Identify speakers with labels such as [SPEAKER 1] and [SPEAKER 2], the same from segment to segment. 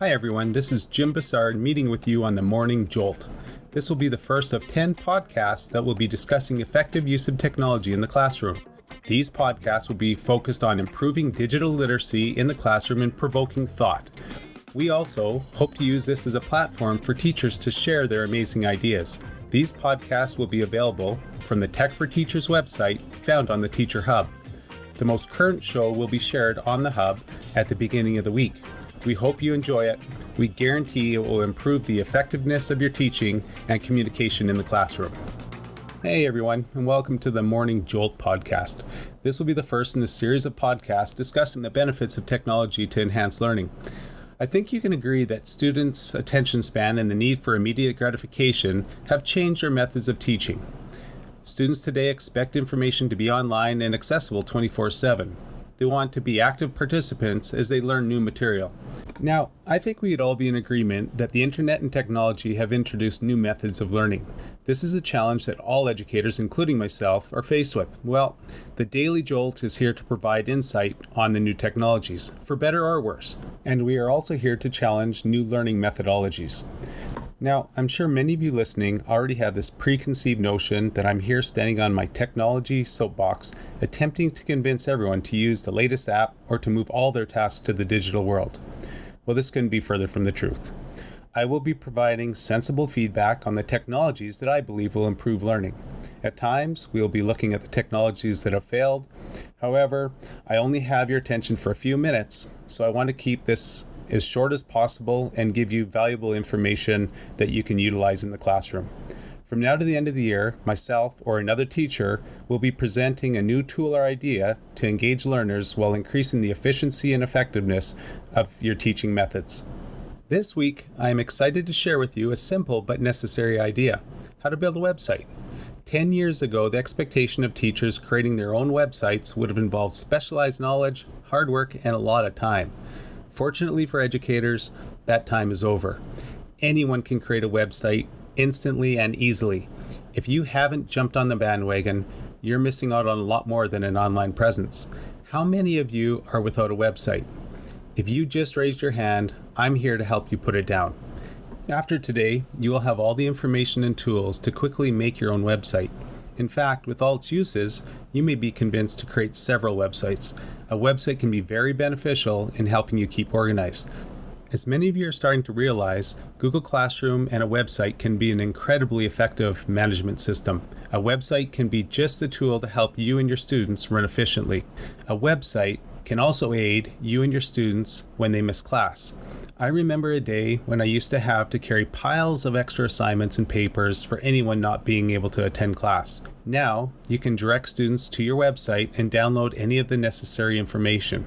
[SPEAKER 1] Hi everyone, this is Jim Bassard meeting with you on the Morning Jolt. This will be the first of 10 podcasts that will be discussing effective use of technology in the classroom. These podcasts will be focused on improving digital literacy in the classroom and provoking thought. We also hope to use this as a platform for teachers to share their amazing ideas. These podcasts will be available from the Tech for Teachers website found on the Teacher Hub. The most current show will be shared on the Hub at the beginning of the week. We hope you enjoy it. We guarantee it will improve the effectiveness of your teaching and communication in the classroom. Hey everyone, and welcome to the Morning Jolt podcast. This will be the first in a series of podcasts discussing the benefits of technology to enhance learning. I think you can agree that students' attention span and the need for immediate gratification have changed their methods of teaching. Students today expect information to be online and accessible 24/7. They want to be active participants as they learn new material. Now, I think we'd all be in agreement that the internet and technology have introduced new methods of learning. This is a challenge that all educators, including myself, are faced with. Well, the Daily Jolt is here to provide insight on the new technologies, for better or worse. And we are also here to challenge new learning methodologies. Now, I'm sure many of you listening already have this preconceived notion that I'm here standing on my technology soapbox, attempting to convince everyone to use the latest app or to move all their tasks to the digital world. Well, this couldn't be further from the truth. I will be providing sensible feedback on the technologies that I believe will improve learning. At times, we will be looking at the technologies that have failed. However, I only have your attention for a few minutes, so I want to keep this as short as possible and give you valuable information that you can utilize in the classroom. From now to the end of the year, myself or another teacher will be presenting a new tool or idea to engage learners while increasing the efficiency and effectiveness of your teaching methods. This week, I am excited to share with you a simple but necessary idea: how to build a website. 10 years ago, the expectation of teachers creating their own websites would have involved specialized knowledge, hard work, and a lot of time. Fortunately for educators, that time is over. Anyone can create a website instantly and easily. If you haven't jumped on the bandwagon, you're missing out on a lot more than an online presence. How many of you are without a website? If you just raised your hand, I'm here to help you put it down. After today, you will have all the information and tools to quickly make your own website. In fact, with all its uses, you may be convinced to create several websites. A website can be very beneficial in helping you keep organized. As many of you are starting to realize, Google Classroom and a website can be an incredibly effective management system. A website can be just the tool to help you and your students run efficiently. A website can also aid you and your students when they miss class. I remember a day when I used to have to carry piles of extra assignments and papers for anyone not being able to attend class. Now, you can direct students to your website and download any of the necessary information.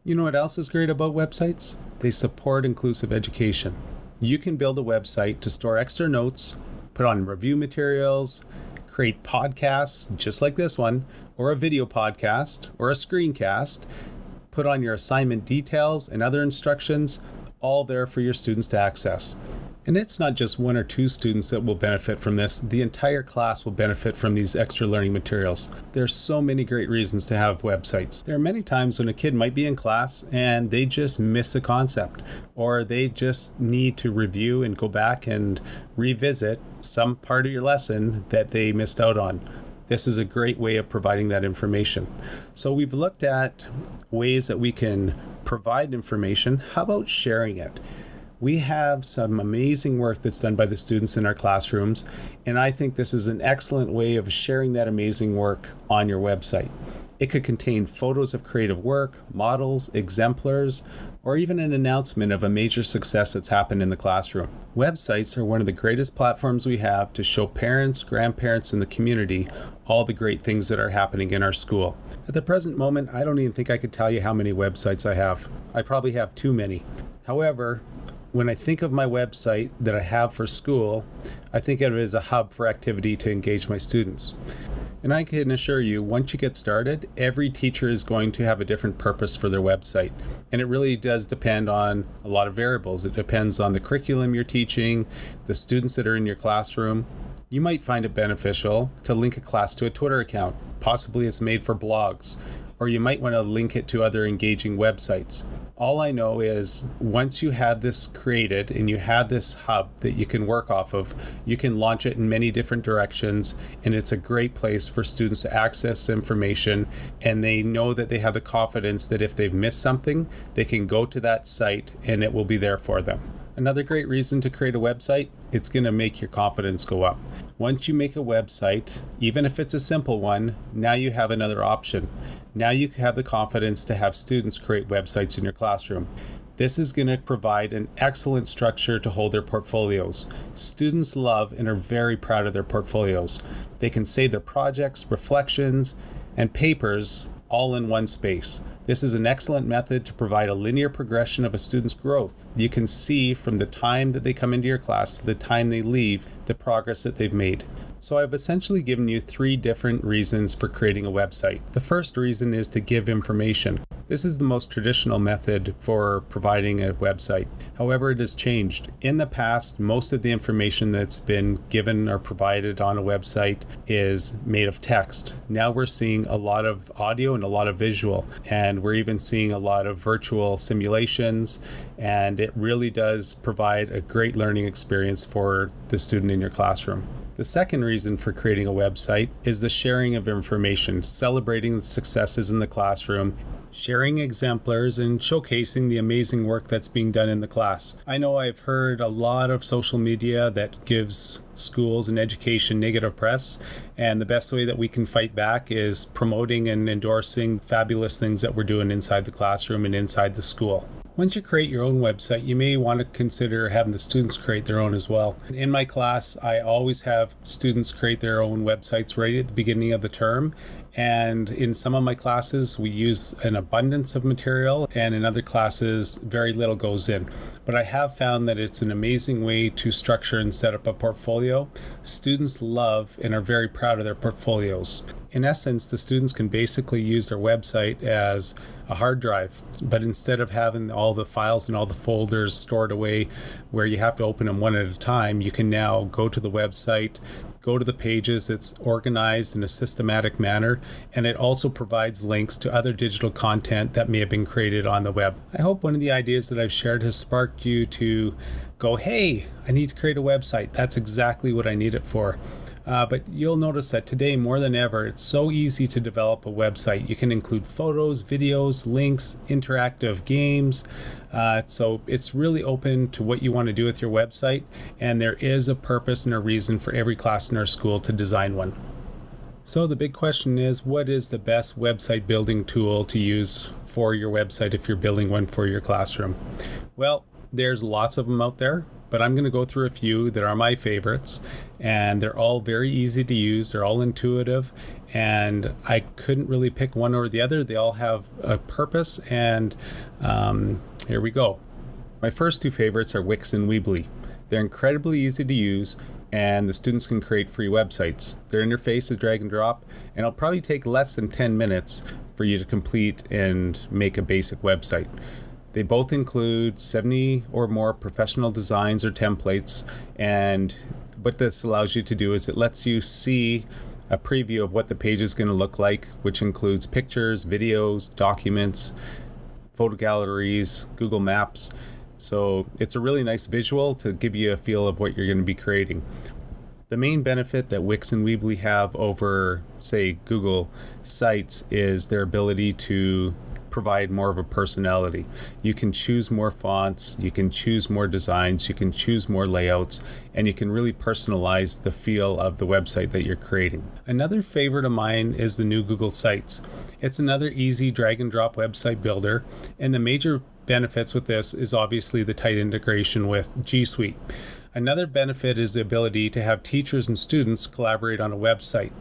[SPEAKER 1] You know what else is great about websites? They support inclusive education. You can build a website to store extra notes, put on review materials, create podcasts just like this one, or a video podcast, or a screencast, put on your assignment details and other instructions, all there for your students to access. And it's not just one or two students that will benefit from this. The entire class will benefit from these extra learning materials. There's so many great reasons to have websites. There are many times when a kid might be in class and they just miss a concept, or they just need to review and go back and revisit some part of your lesson that they missed out on. This is a great way of providing that information. So we've looked at ways that we can provide information. How about sharing it? We have some amazing work that's done by the students in our classrooms, and I think this is an excellent way of sharing that amazing work on your website. It could contain photos of creative work, models, exemplars, or even an announcement of a major success that's happened in the classroom. Websites are one of the greatest platforms we have to show parents, grandparents, and the community all the great things that are happening in our school. At the present moment, I don't even think I could tell you how many websites I have. I probably have too many. However, when I think of my website that I have for school, I think of it as a hub for activity to engage my students. And I can assure you, once you get started, every teacher is going to have a different purpose for their website. And it really does depend on a lot of variables. It depends on the curriculum you're teaching, the students that are in your classroom. You might find it beneficial to link a class to a Twitter account. Possibly it's made for blogs. or you might want to link it to other engaging websites. All I know is once you have this created and you have this hub that you can work off of, you can launch it in many different directions, and it's a great place for students to access information, and they know that they have the confidence that if they've missed something, they can go to that site and it will be there for them. Another great reason to create a website, it's going to make your confidence go up. Once you make a website, even if it's a simple one, now you have another option. Now you have the confidence to have students create websites in your classroom. This is going to provide an excellent structure to hold their portfolios. Students love and are very proud of their portfolios. They can save their projects, reflections, and papers all in one space. This is an excellent method to provide a linear progression of a student's growth. You can see from the time that they come into your class to the time they leave the progress that they've made. So I've essentially given you 3 different reasons for creating a website. The first reason is to give information. This is the most traditional method for providing a website. However, it has changed. In the past, most of the information that's been given or provided on a website is made of text. Now we're seeing a lot of audio and a lot of visual, and we're even seeing a lot of virtual simulations, and it really does provide a great learning experience for the student in your classroom. The second reason for creating a website is the sharing of information, celebrating the successes in the classroom, sharing exemplars, and showcasing the amazing work that's being done in the class. I know I've heard a lot of social media that gives schools and education negative press, and the best way that we can fight back is promoting and endorsing fabulous things that we're doing inside the classroom and inside the school. Once you create your own website, you may want to consider having the students create their own as well. In my class, I always have students create their own websites right at the beginning of the term. And in some of my classes, we use an abundance of material, and in other classes, very little goes in. But I have found that it's an amazing way to structure and set up a portfolio. Students love and are very proud of their portfolios. In essence, the students can basically use their website as a hard drive, but instead of having all the files and all the folders stored away where you have to open them one at a time, you can now go to the website, go to the pages. It's organized in a systematic manner, and it also provides links to other digital content that may have been created on the web. I hope one of the ideas that I've shared has sparked you to go, hey, I need to create a website. That's exactly what I need it for. But you'll notice that today, more than ever, it's so easy to develop a website. You can include photos, videos, links, interactive games. So it's really open to what you want to do with your website. And there is a purpose and a reason for every class in our school to design one. So the big question is, what is the best website building tool to use for your website if you're building one for your classroom? Well, there's lots of them out there, but I'm going to go through a few that are my favorites, and they're all very easy to use. They're all intuitive, and I couldn't really pick one or the other. They all have a purpose, and here we go. My first 2 favorites are Wix and Weebly. They're incredibly easy to use, and the students can create free websites. Their interface is drag and drop, and it'll probably take less than 10 minutes for you to complete and make a basic website. They both include 70 or more professional designs or templates, and what this allows you to do is it lets you see a preview of what the page is going to look like, which includes pictures, videos, documents, photo galleries, Google Maps. So it's a really nice visual to give you a feel of what you're going to be creating. The main benefit that Wix and Weebly have over, say, Google Sites is their ability to provide more of a personality. You can choose more fonts, you can choose more designs, you can choose more layouts, and you can really personalize the feel of the website that you're creating. Another favorite of mine is the new Google Sites. It's another easy drag and drop website builder, and the major benefits with this is obviously the tight integration with G Suite. Another benefit is the ability to have teachers and students collaborate on a website.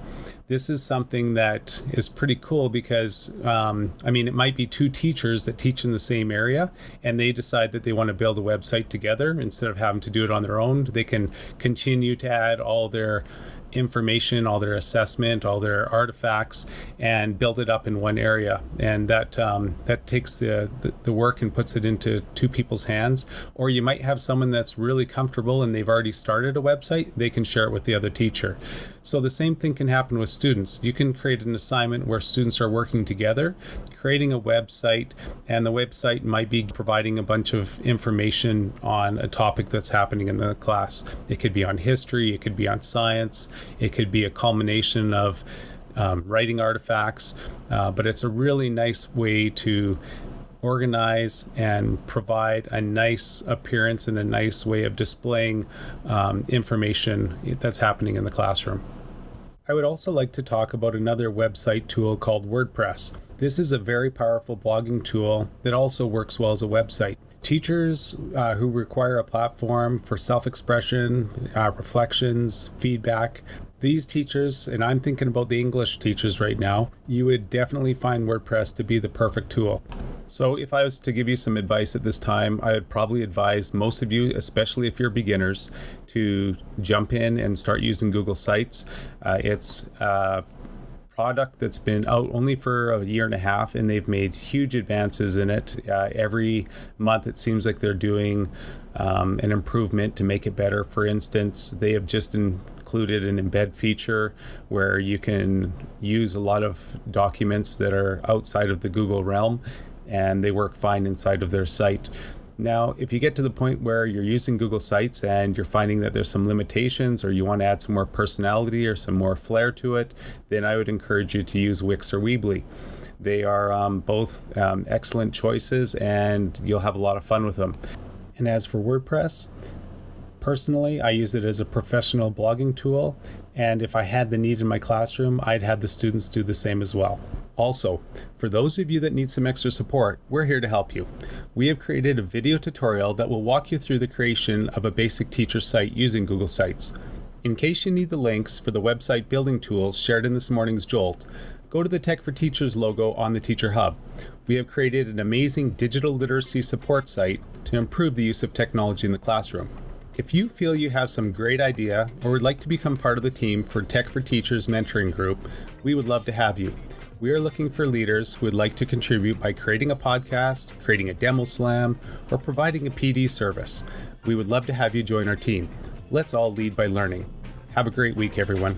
[SPEAKER 1] This is something that is pretty cool because, it might be 2 teachers that teach in the same area, and they decide that they want to build a website together instead of having to do it on their own. They can continue to add all their information, all their assessment, all their artifacts, and build it up in one area. And that takes the work and puts it into two people's hands. Or you might have someone that's really comfortable and they've already started a website, they can share it with the other teacher. So the same thing can happen with students. You can create an assignment where students are working together, creating a website, and the website might be providing a bunch of information on a topic that's happening in the class. It could be on history, it could be on science, it could be a culmination of writing artifacts, but it's a really nice way to organize and provide a nice appearance and a nice way of displaying information that's happening in the classroom. I would also like to talk about another website tool called WordPress. This is a very powerful blogging tool that also works well as a website. Teachers who require a platform for self-expression, reflections, feedback, these teachers, and I'm thinking about the English teachers right now, you would definitely find WordPress to be the perfect tool. So if I was to give you some advice at this time, I would probably advise most of you, especially if you're beginners, to jump in and start using Google Sites. It's a product that's been out only for a year and a half, and they've made huge advances in it. Every month it seems like they're doing an improvement to make it better. For instance, they have just included an embed feature where you can use a lot of documents that are outside of the Google realm, and they work fine inside of their site. Now, if you get to the point where you're using Google Sites and you're finding that there's some limitations, or you want to add some more personality or some more flair to it, then I would encourage you to use Wix or Weebly. They are both excellent choices, and you'll have a lot of fun with them. And as for WordPress, personally, I use it as a professional blogging tool, and if I had the need in my classroom, I'd have the students do the same as well. Also, for those of you that need some extra support, we're here to help you. We have created a video tutorial that will walk you through the creation of a basic teacher site using Google Sites. In case you need the links for the website building tools shared in this morning's Jolt, go to the Tech for Teachers logo on the Teacher Hub. We have created an amazing digital literacy support site to improve the use of technology in the classroom. If you feel you have some great idea or would like to become part of the team for Tech for Teachers mentoring group, we would love to have you. We are looking for leaders who would like to contribute by creating a podcast, creating a demo slam, or providing a PD service. We would love to have you join our team. Let's all lead by learning. Have a great week, everyone.